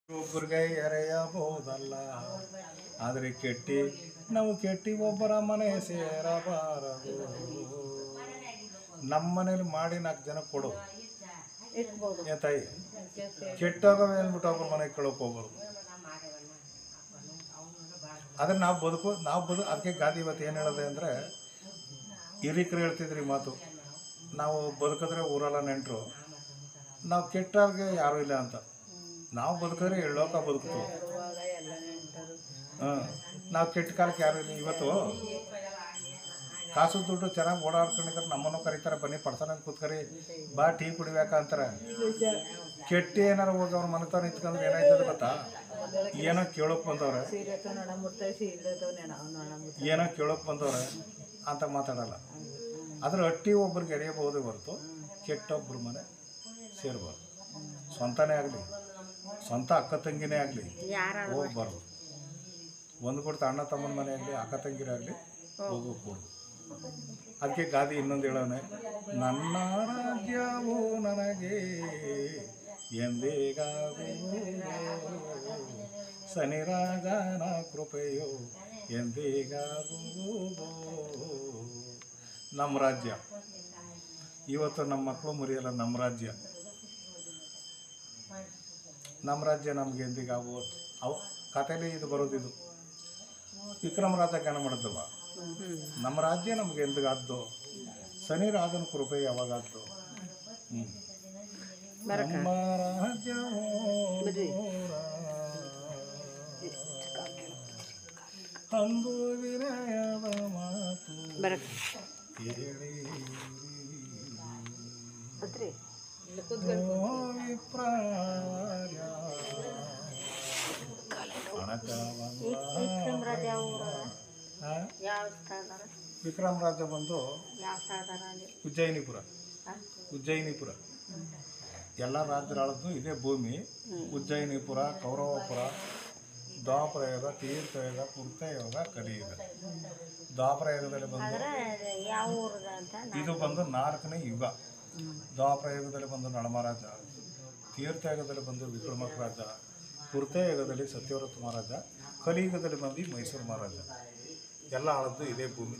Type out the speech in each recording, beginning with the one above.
ಒಬ್ಬರಿಗೆ ಎರೆಯಬಹುದಲ್ಲ, ಆದರೆ ಕೆಟ್ಟಿ ನಾವು ಕೆಟ್ಟಿ ಒಬ್ಬರ ಮನೆ ಸೇರಬಾರದು. ನಮ್ಮ ಮನೇಲಿ ಮಾಡಿ 4 ಜನ ಕೊಡು ಏ ತಾಯಿ. ಕೆಟ್ಟೋಗವೆ ಅಂದ್ಬಿಟ್ಟು ಒಬ್ಬರ ಮನೆಗೆ ಕೇಳೋಕೆ ಹೋಗ್ಬಾರ್ದು. ಆದರೆ ನಾವು ಅದಕ್ಕೆ ಗಾದಿ ಇವತ್ತು ಏನು ಹೇಳೋದೆ ಅಂದರೆ, ಹಿರಿಕರು ಹೇಳ್ತಿದ್ರಿ ಮಾತು, ನಾವು ಬದುಕಿದ್ರೆ ಊರೆಲ್ಲ ನೆಂಟರು, ನಾವು ಕೆಟ್ಟವ್ರಿಗೆ ಯಾರೂ ಇಲ್ಲ ಅಂತ. ನಾವು ಬದುಕಿದ್ರೆ ಹೇಳೋಕ ಬದುಕ್ತು. ನಾವು ಕೆಟ್ಟ ಕಾಲಕ್ಕೆ ಯಾರು ಇಲ್ಲ. ಇವತ್ತು ಕಾಸು ದುಡ್ಡು ಚೆನ್ನಾಗಿ ಓಡಾಡ್ಕೊಂಡಿದ್ರೆ ನಮ್ಮನ್ನು ಕರೀತಾರೆ, ಬನ್ನಿ ಪಡ್ಸೋಣ ಕೂತ್ಕರಿ, ಬಾ ಟೀ ಕುಡಿಬೇಕಾ ಅಂತಾರೆ. ಕೆಟ್ಟ ಏನಾರು ಹೋಗಿ ಅವ್ರ ಮನೆತವ ನಿಂತ್ಕೊಂಡ್ರೆ ಏನಾಯ್ತದೆ ಗೊತ್ತಾ? ಏನೋ ಕೇಳೋಕೆ ಬಂದವ್ರೆ ಅಂತ ಮಾತಾಡಲ್ಲ. ಅದ್ರ ಹಟ್ಟಿ ಒಬ್ರಿಗೆ ಎರೆಯಬಹುದೇ ಹೊರತು ಕೆಟ್ಟೊಬ್ಬರ ಮನೆ ಸೇರಬಾರ್ದು. ಸ್ವಂತನೇ ಆಗಲಿ, ಸ್ವಂತ ಅಕ್ಕ ತಂಗಿನೇ ಆಗಲಿ ಹೋಗ್ಬಾರ್ದು. ಒಂದು ಕೊಡ್ತಾ ಅಣ್ಣ ತಮ್ಮನ ಮನೆ ಆಗಲಿ, ಅಕ್ಕ ತಂಗಿರಾಗಲಿ ಹೋಗೋಕ್കൂಡು. ಅದಕ್ಕೆ ಗಾದಿ ಇನ್ನೊಂದು ಹೇಳೋನೆ, ನನ್ನ ರಾಜ್ಯವು ನನಗೆ ಎಂದಿಗಾಗುವುದು, ಶನಿರಾಜನ ಕೃಪೆಯು ಎಂದಿಗಾಗುವುದು. ನಮ್ಮ ರಾಜ್ಯ ಇವತ್ತು ನಮ್ಮ ಮಕ್ಕಳು ಮುರಿಯಲ್ಲ. ನಮ್ಮ ರಾಜ್ಯ ನಮಗೆ ಎಂದಿಗಾಗುವುದು. ಕಥೆಯಲ್ಲಿ ಇದು ಬರೋದಿದು. ವಿಕ್ರಮ ರಾಜ ಜ್ಞಾನ ಮಾಡಿದ್ದವ, ನಮ್ಮ ರಾಜ್ಯ ನಮಗೆ ಎಂದಿಗಾದ್ದು, ಶನಿ ರಾಜನ ಕೃಪೆ ಯಾವಾಗಾದ್ದು. ನಮ್ಮ ರಾಜ್ಯ ಅಂದು ವಿನಯದ ಮಾತು ಕೇಳಿ ವಿಪ್ರಾಯ ವಿಕ್ರಮ ರಾಜ ಬಂದು ಉಜ್ಜಯಿನಿಪುರ. ಎಲ್ಲ ರಾಜ್ಯರಾಳದ್ದು ಇದೇ ಭೂಮಿ. ಉಜ್ಜಯಿನಿಪುರ, ಕೌರವಪುರ, ದ್ವಾಪರಯುಗ, ತೀರ್ಥಯುಗ, ಕೃತಯುಗ, ಕಲಿಯುಗ. ದ್ವಾಪರಯುಗದಲ್ಲಿ ಬಂದು ಇದು ಬಂದು 4ನೇ ಯುಗ. ದ್ವಾಪರಯುಗದಲ್ಲಿ ಬಂದು ನಳಮಹಾರಾಜ, ತೀರ್ಥಯುಗದಲ್ಲಿ ಬಂದು ವಿಕ್ರಮ ರಾಜ, ಕೃತಯುಗದಲ್ಲಿ ಸತ್ಯವ್ರತ ಮಹಾರಾಜ, ಕಲಿಯುಗದಲ್ಲಿ ಬಂದು ಮೈಸೂರು ಮಹಾರಾಜ. ಎಲ್ಲ ಆಳದ್ದು ಇದೇ ಭೂಮಿ.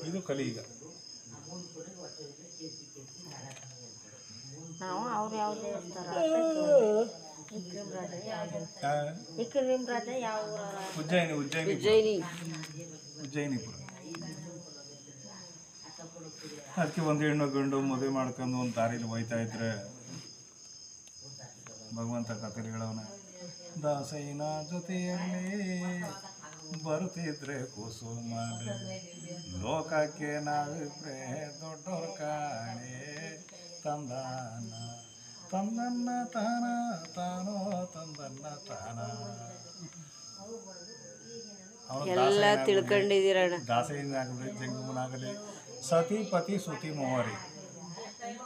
ಇದು ಕಲಿಯುಗ. ಉಜ್ಜಯಿನಿಪುರ. ಅದಕ್ಕೆ ಒಂದು ಹೆಣ್ಣು ಗಂಡು ಮದುವೆ ಮಾಡ್ಕೊಂಡು ಒಂದು ದಾರಿಲಿ ಹೋಯ್ತಾ ಇದ್ರೆ ಭಗವಂತ ಕಥೆಲಿ ಹೇಳೋನ, ದಾಸೈನ ಜೊತೆಯಲ್ಲಿ ಬರುತ್ತಿದ್ರೆ ಕುಸುಮಲೆ, ಲೋಕಕ್ಕೆ ನಾವಿಬ್ರೆ ದೊಡ್ಡೋರ್ ಕಾಣೆ, ತಂದನ್ನ ತಂದನ್ನ ತಾನ ತಾನೋ ತಂದನ್ನ ತಾನ. ಎಲ್ಲ ತಿಳ್ಕೊಂಡಿದ್ದೀರಣ್ಣ. ದಾಸೈನಾಗಲಿ, ಜಂಗಮನಾಗಲಿ, ಸತಿಪತಿ ಸುತಿ ಮೋಹರಿ.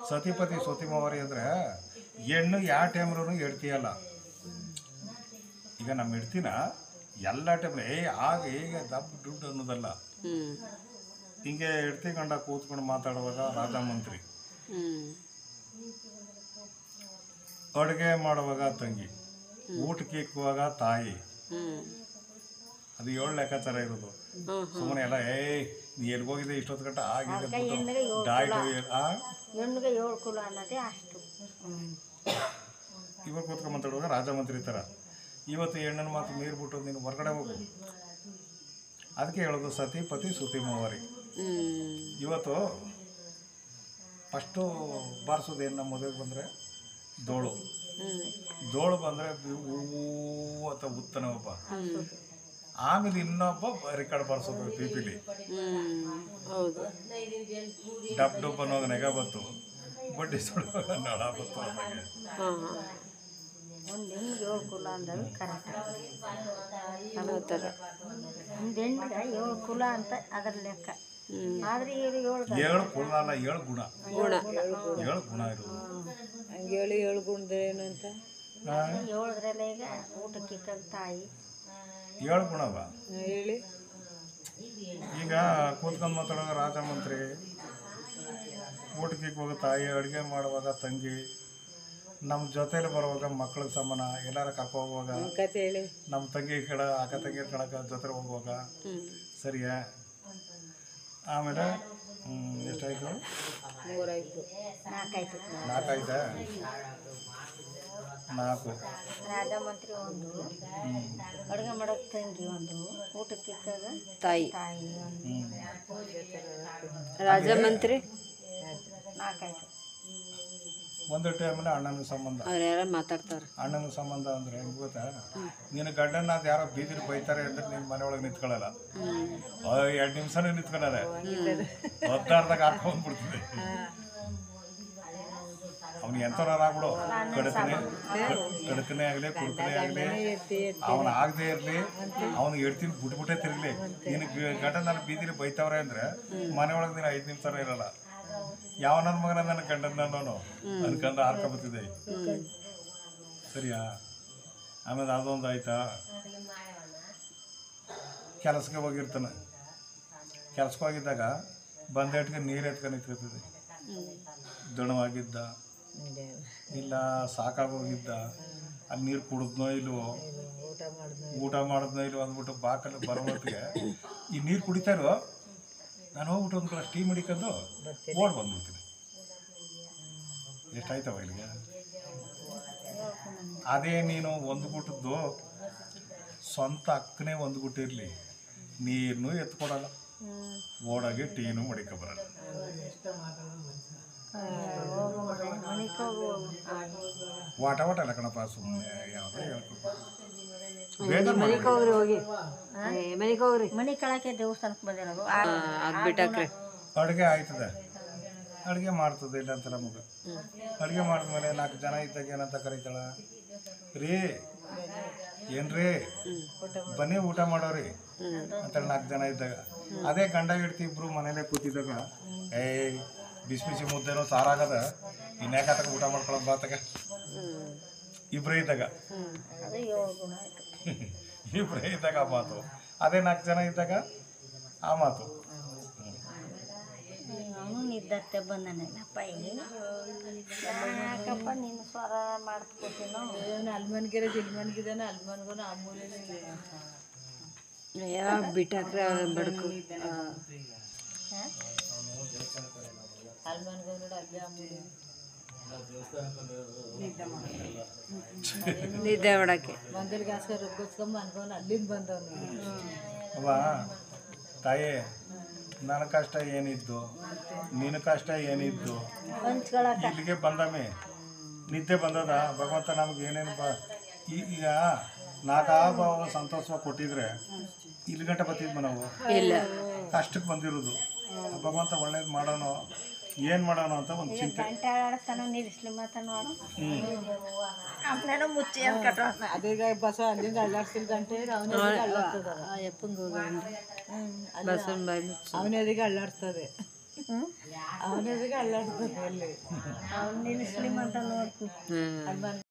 ಸತಿಪತಿ ಸುತಿ ಮೋಹರಿ ಅಂದರೆ ಹೆಣ್ಣು ಯಾವ ಟೈಮ್ರೂ ಇಡ್ತೀಯಲ್ಲ. ಈಗ ನಮ್ಮ ಇಡ್ತೀನ ಎಲ್ಲ ಟೈಮ್ ಹಾಗೆ ಹೀಗೆ ದಬ್ಬ ದುಡ್ಡು ಅನ್ನೋದಲ್ಲ. ಹಿಂಗೆ ಇಡ್ತಿಕೊಂಡ ಕೂತ್ಕೊಂಡು ಮಾತಾಡುವಾಗ ರಾಜ ಮಂತ್ರಿ, ಅಡುಗೆ ಮಾಡುವಾಗ ತಂಗಿ, ಊಟಕ್ಕೆ ಇಕ್ಕುವಾಗ ತಾಯಿ. ಅದು 7 ಲೆಕ್ಕಾಚಾರ ಇರೋದು. ಸುಮ್ಮನೆ ಎಲ್ಲ ನೀ ಎಲ್ಗೋಗಿದೆ ಇಷ್ಟೊತ್ತು ಗಂಟೆ ಆಗಿದೆ ಇವಾಗ ಕೂತ್ಕೊಂಡು ಮಾತಾಡುವಾಗ ರಾಜ ಮಂತ್ರಿ ಥರ. ಇವತ್ತು ಹೆಣ್ಣನ ಮಾತು ಮೀರ್ಬಿಟ್ಟು ನೀನು ಹೊರಗಡೆ ಹೋಗು. ಅದಕ್ಕೆ ಹೇಳೋದು ಸತಿಪತಿ ಸುತಿ ಮೋಹರಿ. ಇವತ್ತು ಫಸ್ಟು ಬಾರಿಸೋದು ಏನು, ನಮ್ಮ ಮದುವೆಗೆ ಬಂದರೆ ದೋಳು ಬಂದರೆ ಹೂವು ಅಥವಾ ಉತ್ತನ ಒಬ್ಬ, ಆಮೇಲೆ ಇನ್ನೊಬ್ಬ ರೆಕಾರ್ಡ್ ಬಾರಿಸೋದು ಪಿಪಿಲಿ. ಡಬ್ ಡಬ್ ಅನ್ನೋದು ನೆಗ ಬತ್ತು, ಬಡ್ಡಿ ಸುಡುವಾಗ ನಳ ಬತ್ತು. ಅನ್ನೋಗೆ ಒಂದು ಹೆಣ್ಣಿಗೆ 7 ಕುಲ ಅಂದಾಗ ಕರೆಕ್ಟ್. ಒಂದು ಹೆಣ್ಣಿಗೆ 7 ಕುಲ ಅಂತ ಅದರ ಲೆಕ್ಕ. ಆದರೆ 7 ಕುಲ ಅಲ್ಲ, 7 ಗುಣ. 7 ಗುಣ ಇರೋದು. ಹಂಗೆ 7 ಗುಣದೇನು ಅಂತ 7 ಈಗ ಊಟಕ್ಕೆ ಇಕ್ಕಾಗ ತಾಯಿ 7 ಗುಣವ ಹೇಳಿ. ಈಗ ಕೂತ್ಕೊಂಡು ಮಾತಾಡುವಾಗ ರಾಜ ಮಂತ್ರಿ, ಊಟಕ್ಕೆ ಹೋಗೋ ತಾಯಿ, ಅಡುಗೆ ಮಾಡುವಾಗ ತಂಗಿ, ನಮ್ಮ ಜೊತೇಲಿ ಬರುವಾಗ ಮಕ್ಳಿಗೆ ಸಮಾನ ಎಲ್ಲಾರ ಕರ್ಕೊ ಹೋಗುವಾಗ ಕತೆ ಹೇಳಿ. ನಮ್ಮ ತಂಗಿ ಕಡೆ ಅಕ್ಕ ತಂಗಿ ಕಣಕ್ಕೆ ಜೊತೆ ಹೋಗುವಾಗ ಸರಿಯಾ. ಆಮೇಲೆ ಎಷ್ಟಾಯಿತು? 3 ಆಯ್ತು. 4 ಆಯ್ತು. 4 ಆಯ್ತಾ? 4 ರಾಜಮಂತ್ರಿ ಒಂದು, ಅಡುಗೆ ಮಾಡೋಕೆ ತಂಗಿ ಒಂದು, ಊಟಕ್ಕೆ ತಾಯಿ ತಾಯಿ ಒಂದು, ರಾಜಮಂತ್ರಿ 4 ಆಯ್ತು. ಒಂದು ಟೈಮಲ್ಲಿ ಅಣ್ಣನ ಸಂಬಂಧ. ಅವ್ರು ಯಾರ ಮಾತಾಡ್ತಾರೆ. ಅಣ್ಣನ ಸಂಬಂಧ ಅಂದ್ರೆ ಹೆಂಗೆ ಗೊತ್ತಾ, ನಿನ್ನ ಗಂಡನ ಅದು ಯಾರೋ ಬೀದಿಲಿ ಬೈತಾರೆ ಅಂದ್ರೆ ನಿನ್ನ ಮನೆ ಒಳಗೆ ನಿಂತ್ಕೊಳ್ಳಲ್ಲ. 2 ನಿಮಿಷನೇ ನಿಂತ್ಕೊಳ್ಳಲ್ಲ, ಒದ್ದಾಡ್ದಾಗ ಹಾಕೊಂಡ್ಬಿಡ್ತದೆ. ಅವ್ನು ಎಂಥವ್ರಾಗ್ಬಿಡು, ಕಡಕನೇ ಆಗಲಿ ಕುಡ್ಕನೇ ಆಗಲಿ, ಅವನು ಆಗದೆ ಇರಲಿ, ಅವನು ಎಡ್ತೀನಿ ಬಿಟ್ಬಿಟ್ಟೆ ತಿರ್ಗಲಿ. ನಿನ್ನ ಗಂಡನ ಬೀದಿಲಿ ಬೈತವ್ರೆ ಅಂದರೆ ಮನೆ ಒಳಗೆ ನೀನು 5 ನಿಮಿಷನೇ ಇರಲ್ಲ. ಯಾವ ನನ್ನ ಮಗನ ನನ್ನ ಗಂಡನ ನಾನು ಅನ್ಕೊಂಡು ಹಾರ್ಕೊಂಬತ್ತಿದ್ದೆ. ಸರಿಯಾ. ಆಮೇಲೆ ಅದೊಂದು ಆಯ್ತಾ. ಕೆಲಸಕ್ಕೆ ಹೋಗಿರ್ತಾನೆ. ಕೆಲ್ಸಕ್ಕೆ ಹೋಗಿದ್ದಾಗ ಬಂದೇಟ್ಗೆ ನೀರು ಎತ್ಕೊಂಡು ನಿಂತ್ಕೊತದೆ. ದಣವಾಗಿದ್ದ ಇಲ್ಲ ಸಾಕಾಗೋಗಿದ್ದ, ಅಲ್ಲಿ ನೀರು ಕುಡಿದ್ನೋ ಇಲ್ವೋ, ಊಟ ಮಾಡಿದ್ನೋ ಇಲ್ವೋ ಅಂದ್ಬಿಟ್ಟು ಬಾಕಲ್ಲಿ ಬರೋತ್ತಿಗೆ ಈ ನೀರು ಕುಡಿತಾರೋ ನಾನು ಹೋಗ್ಬಿಟ್ಟು ಒಂದು ಗ್ಲಾಸ್ ಟೀ ಮಡಿಕೊಂಡು ಓಡ್ ಬಂದ್ಬಿಡ್ತೀನಿ. ಎಷ್ಟಾಯ್ತವ ಇಲ್ಲಿಗೆ? ಅದೇ ನೀನು ಒಂದು ಗುಟ್ಟದ್ದು ಸ್ವಂತ ಅಕ್ಕನೇ ಒಂದು ಗುಟ್ಟಿರಲಿ, ನೀರನ್ನೂ ಎತ್ಕೊಡಲ್ಲ, ಓಡಾಗಿ ಟೀನು ಮಡಿಕೊಬರಲ್ಲ. ವಾಟ ವಾಟ ಅಲ್ಲ ಕಣಪ್ಪ, ಸುಮ್ಮನೆ ಯಾವುದೇ ಹೇಳ್ಕೊಂಡು ಮನೆ ಕಳಕ್ಕೆ ದೇವಸ್ಥಾನಕ್ಕೆ ಬಂದಿರೋದು. ಅಡುಗೆ ಆಯ್ತದೆ, ಅಡುಗೆ ಮಾಡ್ತದೆ ಇಲ್ಲ ಅಂತಲ್ಲ ಮಗ. ಅಡುಗೆ ಮಾಡಿದ್ಮೇಲೆ 4 ಜನ ಇದ್ದಾಗ ಏನಂತ ಕರೀತಾಳ, ರೀ ಏನ್ರಿ ಬನ್ನಿ ಊಟ ಮಾಡೋರಿ ಅಂತೇಳಿ 4 ಜನ ಇದ್ದಾಗ. ಅದೇ ಗಂಡ ಹೆಂಡ್ತಿ ಇಬ್ರು ಮನೇಲೆ ಕೂತಿದ್ದಾಗ ಬಿಸಿ ಬಿಸಿ ಮುದ್ದೆನೋ ಸಾರಾಗದ, ಇನ್ಯಾಕತ್ತಕ ಊಟ ಮಾಡ್ಕೊಳ್ಳೋದು ಬಾತಗ ಇಬ್ಬರೇ ಇದ್ದಾಗ. ಇಬ್ಬರೇ ಇದ್ದಾಗ ಆ ಮಾತು, ಅದೇ 4 ಜನ ಇದ್ದಾಗ ಆ ಮಾತು. ಅವನು ನಿದ್ದತ್ತೆ ಬಂದನಲ್ಲಪ್ಪ, ಯಾಕಪ್ಪ ನೀನು ಸ್ವರ ಮಾಡ್ಕೊತೀನೋ. ಅಲ್ಮನ್ಗಿರೋ ದಿಲ್ಮನ್ಗಿದಾನೆ, ಅಲ್ಮನ್ಗೂ ಅಮ್ಮೂರೇ ಯಾವ ಬಿಟ್ಟಾಕ್ರೆ ಬಡ್ಕು ಅಲ್ಮನ್ಗೂ ನೋಡಿ ಅಲ್ಲೇ ಅಮ್ಮೂರೇ ನಿದ್ದೆ ಮಾಡಕ್ಕೆ ಬಂದಲ್ಲಿ ಗ್ಯಾಸ್ಗೆ ರುಬ್ಬಿಸ್ಕೊಂಬ ಅನ್ಕೊಂಡು ಅಲ್ಲಿಂದ ಬಂದವನು. ಅವ್ವ ತಾಯಿ, ನನ್ನ ಕಷ್ಟ ಏನಿದ್ದು, ನಿನ್ನ ಕಷ್ಟ ಏನಿದ್ದು, ಇಲ್ಲಿಗೆ ಬಂದಮ್ಮೆ ನಿದ್ದೆ ಬಂದದ. ಭಗವಂತ ನಮ್ಗೆ ಏನೇನು ಈಗ 4 ಸಂತೋಷ ಕೊಟ್ಟಿದ್ರೆ ಇಲ್ಲಿ ಗಂಟೆ ಬರ್ತಿದ್ವಿ ನಾವು. ಇಲ್ಲ, ಕಷ್ಟಕ್ಕೆ ಬಂದಿರೋದು. ಭಗವಂತ ಒಳ್ಳೇದು ಮಾಡೋಣ, ಏನು ಮಾಡೋಣ ಅಂತ ಒಂದು ಚಿಂತೆ. ನಿಲ್ಲಿಸ್ಲಿ ಮಾತ ನೋಡು, ಅವನೇನೋ ಮುಚ್ಚಿ ಅಂತ ಕಟ್ಟ. ಅದೀಗ ಬಸ ಅಲ್ಲಿಂದ ಅಲ್ಲಾಡ್ಸಿಲ್ ಗಂಟೆ ಅವನೇದಿಗೆ ಅಲ್ಲಾಡ್ಸ್ತದೆ, ಅವನೇದಿಗೆ ಅಲ್ಲಾಡ್ಸ್ತದೆ ಅಲ್ಲಿ. ಅವ್ನು ನಿಲ್ಲಿಸ್ಲಿ ಮಾತ ನೋಡ್ತೀನಿ.